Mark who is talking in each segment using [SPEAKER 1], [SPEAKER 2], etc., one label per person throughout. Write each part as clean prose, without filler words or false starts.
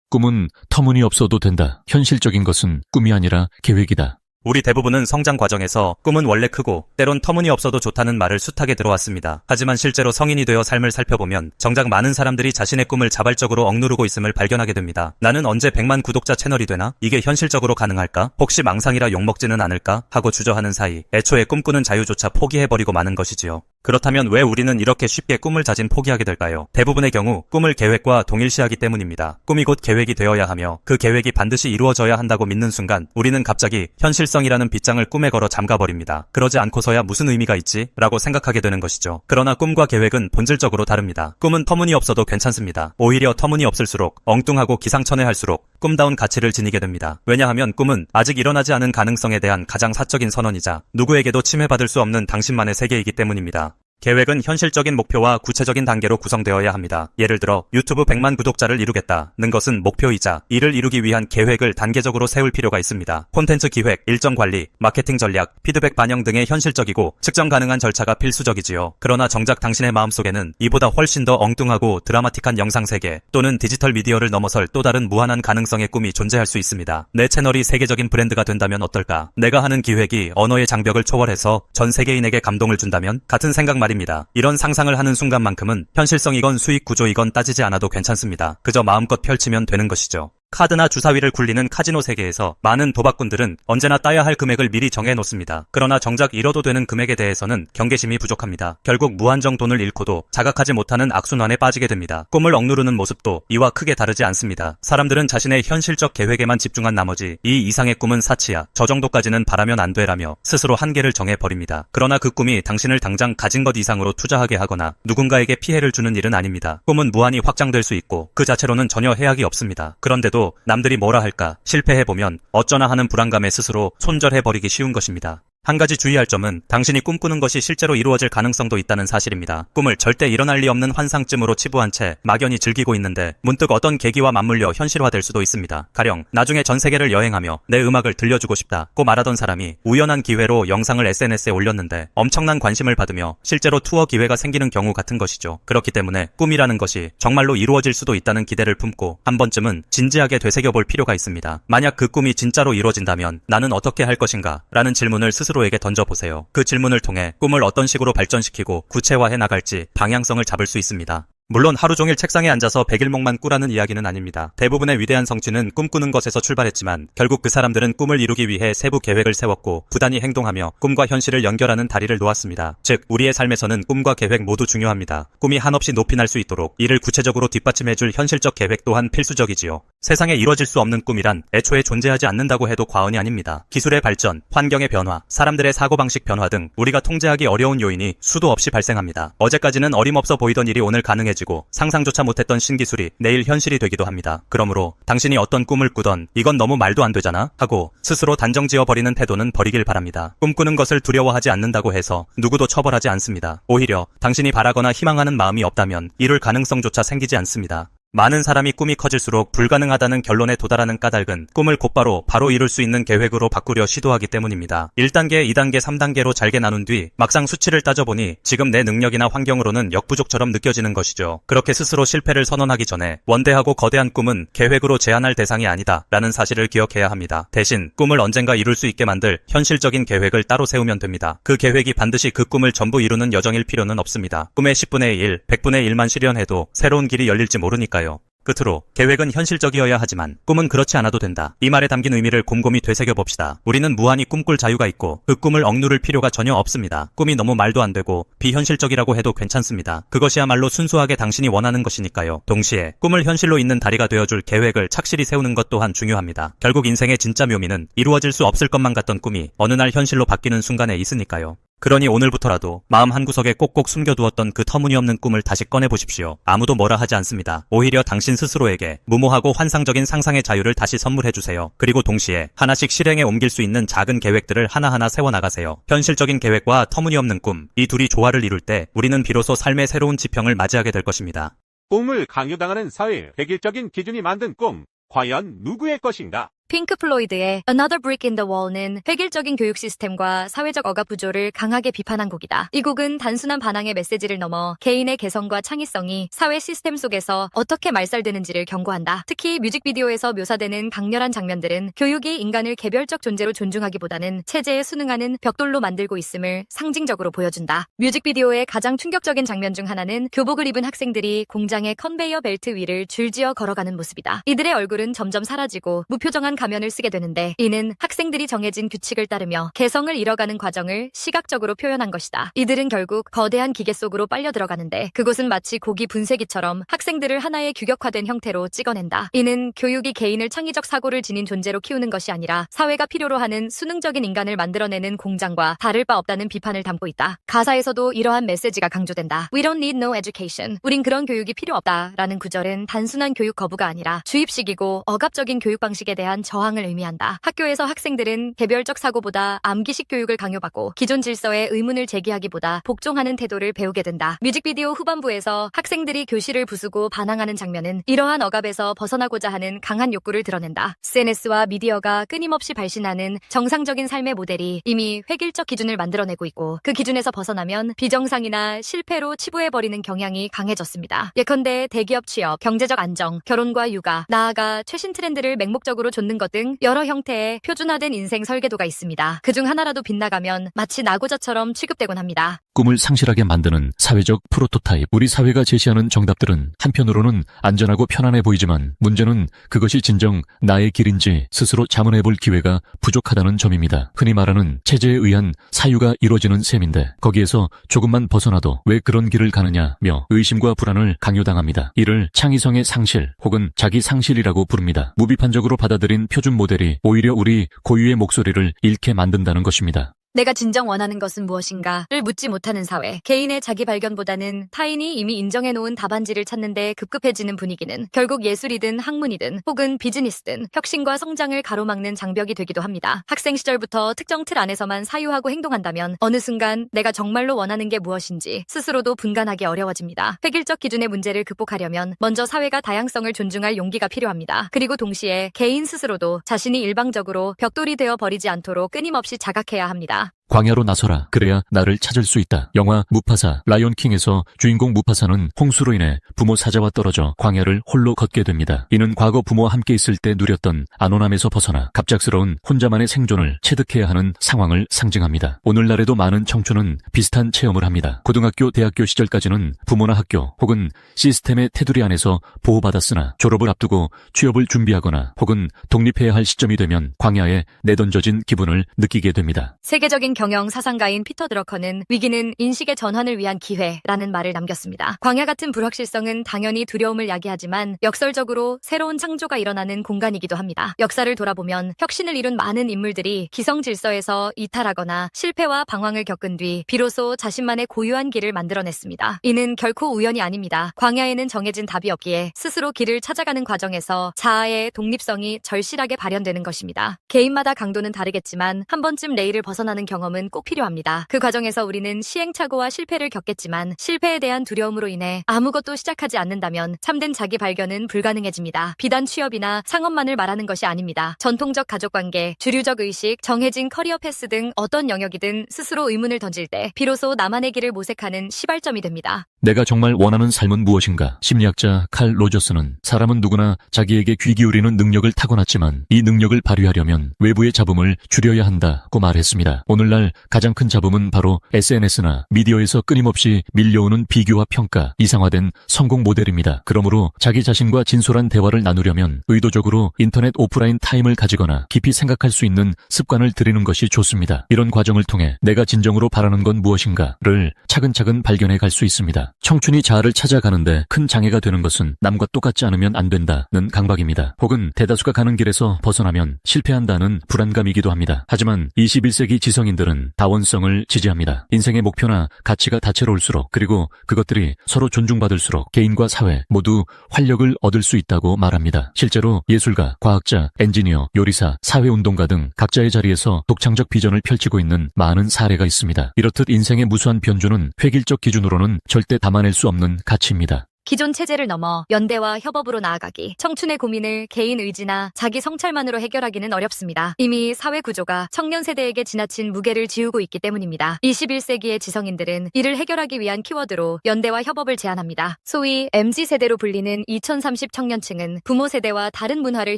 [SPEAKER 1] 꿈은 터무니없어도 된다. 현실적인 것은 꿈이 아니라 계획이다.
[SPEAKER 2] 우리 대부분은 성장 과정에서 꿈은 원래 크고 때론 터무니없어도 좋다는 말을 숱하게 들어왔습니다. 하지만 실제로 성인이 되어 삶을 살펴보면 정작 많은 사람들이 자신의 꿈을 자발적으로 억누르고 있음을 발견하게 됩니다. 나는 언제 100만 구독자 채널이 되나? 이게 현실적으로 가능할까? 혹시 망상이라 욕먹지는 않을까? 하고 주저하는 사이 애초에 꿈꾸는 자유조차 포기해버리고 마는 것이지요. 그렇다면 왜 우리는 이렇게 쉽게 꿈을 자진 포기하게 될까요? 대부분의 경우 꿈을 계획과 동일시하기 때문입니다. 꿈이 곧 계획이 되어야 하며 그 계획이 반드시 이루어져야 한다고 믿는 순간 우리는 갑자기 현실성이라는 빗장을 꿈에 걸어 잠가버립니다. 그러지 않고서야 무슨 의미가 있지? 라고 생각하게 되는 것이죠. 그러나 꿈과 계획은 본질적으로 다릅니다. 꿈은 터무니없어도 괜찮습니다. 오히려 터무니없을수록 엉뚱하고 기상천외할수록 꿈다운 가치를 지니게 됩니다. 왜냐하면 꿈은 아직 일어나지 않은 가능성에 대한 가장 사적인 선언이자 누구에게도 침해받을 수 없는 당신만의 세계이기 때문입니다. 계획은 현실적인 목표와 구체적인 단계로 구성되어야 합니다. 예를 들어 유튜브 100만 구독자를 이루겠다는 것은 목표이자 이를 이루기 위한 계획을 단계적으로 세울 필요가 있습니다. 콘텐츠 기획, 일정 관리, 마케팅 전략, 피드백 반영 등의 현실적이고 측정 가능한 절차가 필수적이지요. 그러나 정작 당신의 마음속에는 이보다 훨씬 더 엉뚱하고 드라마틱한 영상 세계 또는 디지털 미디어를 넘어설 또 다른 무한한 가능성의 꿈이 존재할 수 있습니다. 내 채널이 세계적인 브랜드가 된다면 어떨까? 내가 하는 기획이 언어의 장벽을 초월해서 전 세계인에게 감동을 준다면? 같은 생각 말입니다. 이런 상상을 하는 순간만큼은 현실성이건 수익 구조이건 따지지 않아도 괜찮습니다. 그저 마음껏 펼치면 되는 것이죠. 카드나 주사위를 굴리는 카지노 세계에서 많은 도박꾼들은 언제나 따야 할 금액을 미리 정해놓습니다. 그러나 정작 잃어도 되는 금액에 대해서는 경계심이 부족합니다. 결국 무한정 돈을 잃고도 자각하지 못하는 악순환에 빠지게 됩니다. 꿈을 억누르는 모습도 이와 크게 다르지 않습니다. 사람들은 자신의 현실적 계획에만 집중한 나머지 이 이상의 꿈은 사치야, 저 정도까지는 바라면 안 되라며 스스로 한계를 정해버립니다. 그러나 그 꿈이 당신을 당장 가진 것 이상으로 투자하게 하거나 누군가에게 피해를 주는 일은 아닙니다. 꿈은 무한히 확장될 수 있고 그 자체로는 전혀 해악이 없습니다. 그런데도 남들이 뭐라 할까 실패해보면 어쩌나 하는 불안감에 스스로 손절해버리기 쉬운 것입니다. 한 가지 주의할 점은 당신이 꿈꾸는 것이 실제로 이루어질 가능성도 있다는 사실입니다. 꿈을 절대 일어날 리 없는 환상쯤으로 치부한 채 막연히 즐기고 있는데 문득 어떤 계기와 맞물려 현실화될 수도 있습니다. 가령 나중에 전 세계를 여행하며 내 음악을 들려주고 싶다고 말하던 사람이 우연한 기회로 영상을 SNS에 올렸는데 엄청난 관심을 받으며 실제로 투어 기회가 생기는 경우 같은 것이죠. 그렇기 때문에 꿈이라는 것이 정말로 이루어질 수도 있다는 기대를 품고 한 번쯤은 진지하게 되새겨볼 필요가 있습니다. 만약 그 꿈이 진짜로 이루어진다면 나는 어떻게 할 것인가? 라는 질문을 스스로에게 던져보세요. 그 질문을 통해 꿈을 어떤 식으로 발전시키고 구체화해 나갈지 방향성을 잡을 수 있습니다. 물론 하루 종일 책상에 앉아서 백일몽만 꾸라는 이야기는 아닙니다. 대부분의 위대한 성취는 꿈꾸는 것에서 출발했지만 결국 그 사람들은 꿈을 이루기 위해 세부 계획을 세웠고 부단히 행동하며 꿈과 현실을 연결하는 다리를 놓았습니다. 즉 우리의 삶에서는 꿈과 계획 모두 중요합니다. 꿈이 한없이 높이 날 수 있도록 이를 구체적으로 뒷받침해줄 현실적 계획 또한 필수적이지요. 세상에 이뤄질 수 없는 꿈이란 애초에 존재하지 않는다고 해도 과언이 아닙니다. 기술의 발전, 환경의 변화, 사람들의 사고방식 변화 등 우리가 통제하기 어려운 요인이 수도 없이 발생합니다. 어제까지는 어림없어 보이던 일이 오늘 가능해지고 상상조차 못했던 신기술이 내일 현실이 되기도 합니다. 그러므로 당신이 어떤 꿈을 꾸던 이건 너무 말도 안 되잖아 하고 스스로 단정지어버리는 태도는 버리길 바랍니다. 꿈꾸는 것을 두려워하지 않는다고 해서 누구도 처벌하지 않습니다. 오히려 당신이 바라거나 희망하는 마음이 없다면 이룰 가능성조차 생기지 않습니다. 많은 사람이 꿈이 커질수록 불가능하다는 결론에 도달하는 까닭은 꿈을 곧바로 바로 이룰 수 있는 계획으로 바꾸려 시도하기 때문입니다. 1단계, 2단계, 3단계로 잘게 나눈 뒤 막상 수치를 따져보니 지금 내 능력이나 환경으로는 역부족처럼 느껴지는 것이죠. 그렇게 스스로 실패를 선언하기 전에 원대하고 거대한 꿈은 계획으로 제한할 대상이 아니다 라는 사실을 기억해야 합니다. 대신 꿈을 언젠가 이룰 수 있게 만들 현실적인 계획을 따로 세우면 됩니다. 그 계획이 반드시 그 꿈을 전부 이루는 여정일 필요는 없습니다. 꿈의 10분의 1, 100분의 1만 실현해도 새로운 길이 열릴지 모르니까요. 끝으로 계획은 현실적이어야 하지만 꿈은 그렇지 않아도 된다. 이 말에 담긴 의미를 곰곰이 되새겨봅시다. 우리는 무한히 꿈꿀 자유가 있고 그 꿈을 억누를 필요가 전혀 없습니다. 꿈이 너무 말도 안 되고 비현실적이라고 해도 괜찮습니다. 그것이야말로 순수하게 당신이 원하는 것이니까요. 동시에 꿈을 현실로 잇는 다리가 되어줄 계획을 착실히 세우는 것 또한 중요합니다. 결국 인생의 진짜 묘미는 이루어질 수 없을 것만 같던 꿈이 어느 날 현실로 바뀌는 순간에 있으니까요. 그러니 오늘부터라도 마음 한구석에 꼭꼭 숨겨두었던 그 터무니없는 꿈을 다시 꺼내보십시오. 아무도 뭐라 하지 않습니다. 오히려 당신 스스로에게 무모하고 환상적인 상상의 자유를 다시 선물해주세요. 그리고 동시에 하나씩 실행에 옮길 수 있는 작은 계획들을 하나하나 세워나가세요. 현실적인 계획과 터무니없는 꿈, 이 둘이 조화를 이룰 때 우리는 비로소 삶의 새로운 지평을 맞이하게 될 것입니다.
[SPEAKER 3] 꿈을 강요당하는 사회, 획일적인 기준이 만든 꿈, 과연 누구의 것인가? 핑크 플로이드의 Another Brick in the Wall는 획일적인 교육 시스템과 사회적 억압 구조를 강하게 비판한 곡이다. 이 곡은 단순한 반항의 메시지를 넘어 개인의 개성과 창의성이 사회 시스템 속에서 어떻게 말살되는지를 경고한다. 특히 뮤직비디오에서 묘사되는 강렬한 장면들은 교육이 인간을 개별적 존재로 존중하기보다는 체제에 순응하는 벽돌로 만들고 있음을 상징적으로 보여준다. 뮤직비디오의 가장 충격적인 장면 중 하나는 교복을 입은 학생들이 공장의 컨베이어 벨트 위를 줄지어 걸어가는 모습이다. 이들의 얼굴은 점점 사라지고 무표정한 가면을 쓰게 되는데 이는 학생들이 정해진 규칙을 따르며 개성을 잃어가는 과정을 시각적으로 표현한 것이다. 이들은 결국 거대한 기계 속으로 빨려 들어가는데 그곳은 마치 고기 분쇄기처럼 학생들을 하나의 규격화된 형태로 찍어낸다. 이는 교육이 개인을 창의적 사고를 지닌 존재로 키우는 것이 아니라 사회가 필요로 하는 수능적인 인간을 만들어내는 공장과 다를 바 없다는 비판을 담고 있다. 가사에서도 이러한 메시지가 강조된다. We don't need no education. 우린 그런 교육이 필요 없다. 라는 구절은 단순한 교육 거부가 아니라 주입식이고 억압적인 교육 방식에 대한 저항을 의미한다. 학교에서 학생들은 개별적 사고보다 암기식 교육을 강요받고 기존 질서에 의문을 제기하기보다 복종하는 태도를 배우게 된다. 뮤직비디오 후반부에서 학생들이 교실을 부수고 반항하는 장면은 이러한 억압에서 벗어나고자 하는 강한 욕구를 드러낸다. SNS와 미디어가 끊임없이 발신하는 정상적인 삶의 모델이 이미 획일적 기준을 만들어내고 있고 그 기준에서 벗어나면 비정상이나 실패로 치부해버리는 경향이 강해졌습니다. 예컨대 대기업 취업, 경제적 안정, 결혼과 육아, 나아가 최신 트렌드를 맹목적으로 좇는 것 등 여러 형태의 표준화된 인생 설계도가 있습니다. 그중 하나라도 빗나가면 마치 낙오자처럼 취급되곤 합니다.
[SPEAKER 1] 꿈을 상실하게 만드는 사회적 프로토타입. 우리 사회가 제시하는 정답들은 한편으로는 안전하고 편안해 보이지만 문제는 그것이 진정 나의 길인지 스스로 자문해볼 기회가 부족하다는 점입니다. 흔히 말하는 체제에 의한 사유가 이루어지는 셈인데 거기에서 조금만 벗어나도 왜 그런 길을 가느냐며 의심과 불안을 강요당합니다. 이를 창의성의 상실 혹은 자기 상실이라고 부릅니다. 무비판적으로 받아들인 표준 모델이 오히려 우리 고유의 목소리를 잃게 만든다는 것입니다.
[SPEAKER 3] 내가 진정 원하는 것은 무엇인가를 묻지 못하는 사회. 개인의 자기 발견보다는 타인이 이미 인정해놓은 답안지를 찾는데 급급해지는 분위기는 결국 예술이든 학문이든 혹은 비즈니스든 혁신과 성장을 가로막는 장벽이 되기도 합니다. 학생 시절부터 특정 틀 안에서만 사유하고 행동한다면 어느 순간 내가 정말로 원하는 게 무엇인지 스스로도 분간하기 어려워집니다. 획일적 기준의 문제를 극복하려면 먼저 사회가 다양성을 존중할 용기가 필요합니다. 그리고 동시에 개인 스스로도 자신이 일방적으로 벽돌이 되어 버리지 않도록 끊임없이 자각해야 합니다.
[SPEAKER 1] 광야로 나서라. 그래야 나를 찾을 수 있다. 영화 무파사, 라이온킹에서 주인공 무파사는 홍수로 인해 부모 사자와 떨어져 광야를 홀로 걷게 됩니다. 이는 과거 부모와 함께 있을 때 누렸던 안온함에서 벗어나 갑작스러운 혼자만의 생존을 체득해야 하는 상황을 상징합니다. 오늘날에도 많은 청춘은 비슷한 체험을 합니다. 고등학교, 대학교 시절까지는 부모나 학교 혹은 시스템의 테두리 안에서 보호받았으나 졸업을 앞두고 취업을 준비하거나 혹은 독립해야 할 시점이 되면 광야에 내던져진 기분을 느끼게 됩니다.
[SPEAKER 3] 세계적인 경영 사상가인 피터 드러커는 위기는 인식의 전환을 위한 기회라는 말을 남겼습니다. 광야 같은 불확실성은 당연히 두려움을 야기하지만 역설적으로 새로운 창조가 일어나는 공간이기도 합니다. 역사를 돌아보면 혁신을 이룬 많은 인물들이 기성 질서에서 이탈하거나 실패와 방황을 겪은 뒤 비로소 자신만의 고유한 길을 만들어냈습니다. 이는 결코 우연이 아닙니다. 광야에는 정해진 답이 없기에 스스로 길을 찾아가는 과정에서 자아의 독립성이 절실하게 발현되는 것입니다. 개인마다 강도는 다르겠지만 한 번쯤 레일을 벗어나는 경험은 꼭 필요합니다. 그 과정에서 우리는 시행착오와 실패를 겪겠지만 실패에 대한 두려움으로 인해 아무것도 시작하지 않는다면 참된 자기 발견은 불가능해집니다. 비단 취업이나 상업만을 말하는 것이 아닙니다. 전통적 가족관계, 주류적 의식, 정해진 커리어 패스 등 어떤 영역이든 스스로 의문을 던질 때 비로소 나만의 길을 모색하는 시발점이 됩니다.
[SPEAKER 1] 내가 정말 원하는 삶은 무엇인가? 심리학자 칼 로저스는 사람은 누구나 자기에게 귀 기울이는 능력을 타고났지만 이 능력을 발휘하려면 외부의 잡음을 줄여야 한다고 말했습니다. 오늘날 가장 큰 잡음은 바로 SNS나 미디어에서 끊임없이 밀려오는 비교와 평가, 이상화된 성공 모델입니다. 그러므로 자기 자신과 진솔한 대화를 나누려면 의도적으로 인터넷 오프라인 타임을 가지거나 깊이 생각할 수 있는 습관을 들이는 것이 좋습니다. 이런 과정을 통해 내가 진정으로 바라는 건 무엇인가를 차근차근 발견해 갈 수 있습니다. 청춘이 자아를 찾아가는데 큰 장애가 되는 것은 남과 똑같지 않으면 안 된다는 강박입니다. 혹은 대다수가 가는 길에서 벗어나면 실패한다는 불안감이기도 합니다. 하지만 21세기 지성인들은 다원성을 지지합니다. 인생의 목표나 가치가 다채로울수록 그리고 그것들이 서로 존중받을수록 개인과 사회 모두 활력을 얻을 수 있다고 말합니다. 실제로 예술가, 과학자, 엔지니어, 요리사, 사회운동가 등 각자의 자리에서 독창적 비전을 펼치고 있는 많은 사례가 있습니다. 이렇듯 인생의 무수한 변주는 획일적 기준으로는 절대 담아낼 수 없는 가치입니다.
[SPEAKER 3] 기존 체제를 넘어 연대와 협업으로 나아가기. 청춘의 고민을 개인 의지나 자기 성찰만으로 해결하기는 어렵습니다. 이미 사회 구조가 청년 세대에게 지나친 무게를 지우고 있기 때문입니다. 21세기의 지성인들은 이를 해결하기 위한 키워드로 연대와 협업을 제안합니다. 소위 MZ세대로 불리는 2030 청년층은 부모 세대와 다른 문화를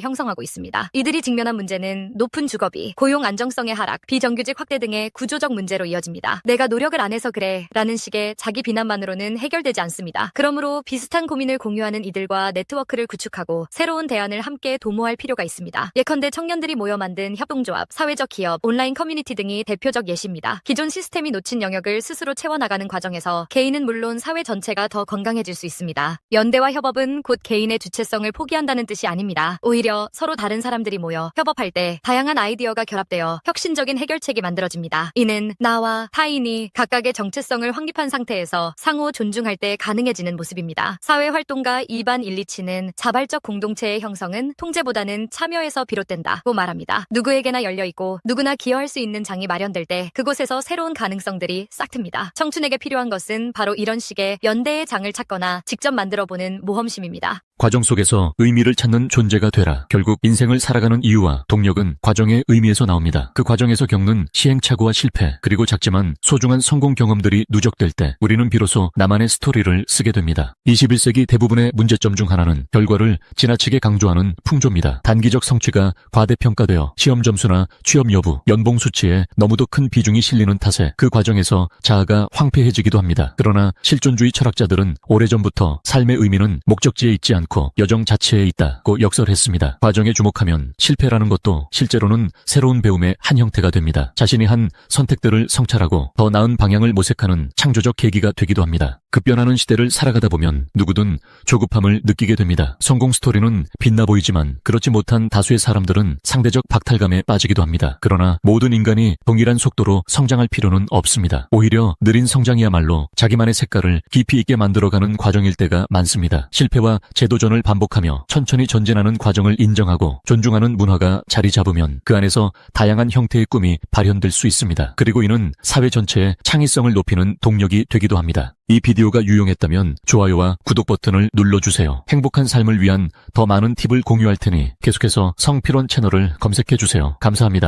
[SPEAKER 3] 형성하고 있습니다. 이들이 직면한 문제는 높은 주거비, 고용 안정성의 하락, 비정규직 확대 등의 구조적 문제로 이어집니다. 내가 노력을 안 해서 그래 라는 식의 자기 비난만으로는 해결되지 않습니다. 그러므로 비슷한 고민을 공유하는 이들과 네트워크를 구축하고 새로운 대안을 함께 도모할 필요가 있습니다. 예컨대 청년들이 모여 만든 협동조합, 사회적 기업, 온라인 커뮤니티 등이 대표적 예시입니다. 기존 시스템이 놓친 영역을 스스로 채워나가는 과정에서 개인은 물론 사회 전체가 더 건강해질 수 있습니다. 연대와 협업은 곧 개인의 주체성을 포기한다는 뜻이 아닙니다. 오히려 서로 다른 사람들이 모여 협업할 때 다양한 아이디어가 결합되어 혁신적인 해결책이 만들어집니다. 이는 나와 타인이 각각의 정체성을 확립한 상태에서 상호 존중할 때 가능해지는 모습입니다. 사회활동가 이반 일리치는 자발적 공동체의 형성은 통제보다는 참여에서 비롯된다고 말합니다. 누구에게나 열려있고 누구나 기여할 수 있는 장이 마련될 때 그곳에서 새로운 가능성들이 싹 틉니다. 청춘에게 필요한 것은 바로 이런 식의 연대의 장을 찾거나 직접 만들어보는 모험심입니다.
[SPEAKER 1] 과정 속에서 의미를 찾는 존재가 되라. 결국 인생을 살아가는 이유와 동력은 과정의 의미에서 나옵니다. 그 과정에서 겪는 시행착오와 실패, 그리고 작지만 소중한 성공 경험들이 누적될 때 우리는 비로소 나만의 스토리를 쓰게 됩니다. 21세기 대부분의 문제점 중 하나는 결과를 지나치게 강조하는 풍조입니다. 단기적 성취가 과대평가되어 시험 점수나 취업 여부, 연봉 수치에 너무도 큰 비중이 실리는 탓에 그 과정에서 자아가 황폐해지기도 합니다. 그러나 실존주의 철학자들은 오래전부터 삶의 의미는 목적지에 있지 않고 여정 자체에 있다고 역설했습니다. 과정에 주목하면 실패라는 것도 실제로는 새로운 배움의 한 형태가 됩니다. 자신이 한 선택들을 성찰하고 더 나은 방향을 모색하는 창조적 계기가 되기도 합니다. 급변하는 시대를 살아가다 보면 누구든 조급함을 느끼게 됩니다. 성공 스토리는 빛나 보이지만 그렇지 못한 다수의 사람들은 상대적 박탈감에 빠지기도 합니다. 그러나 모든 인간이 동일한 속도로 성장할 필요는 없습니다. 오히려 느린 성장이야말로 자기만의 색깔을 깊이 있게 만들어가는 과정일 때가 많습니다. 실패와 재도전을 반복하며 천천히 전진하는 과정을 인정하고 존중하는 문화가 자리 잡으면 그 안에서 다양한 형태의 꿈이 발현될 수 있습니다. 그리고 이는 사회 전체의 창의성을 높이는 동력이 되기도 합니다. 이 비디오가 유용했다면 좋아요와 구독 버튼을 눌러주세요. 행복한 삶을 위한 더 많은 팁을 공유할 테니 계속해서 성필원 채널을 검색해주세요. 감사합니다.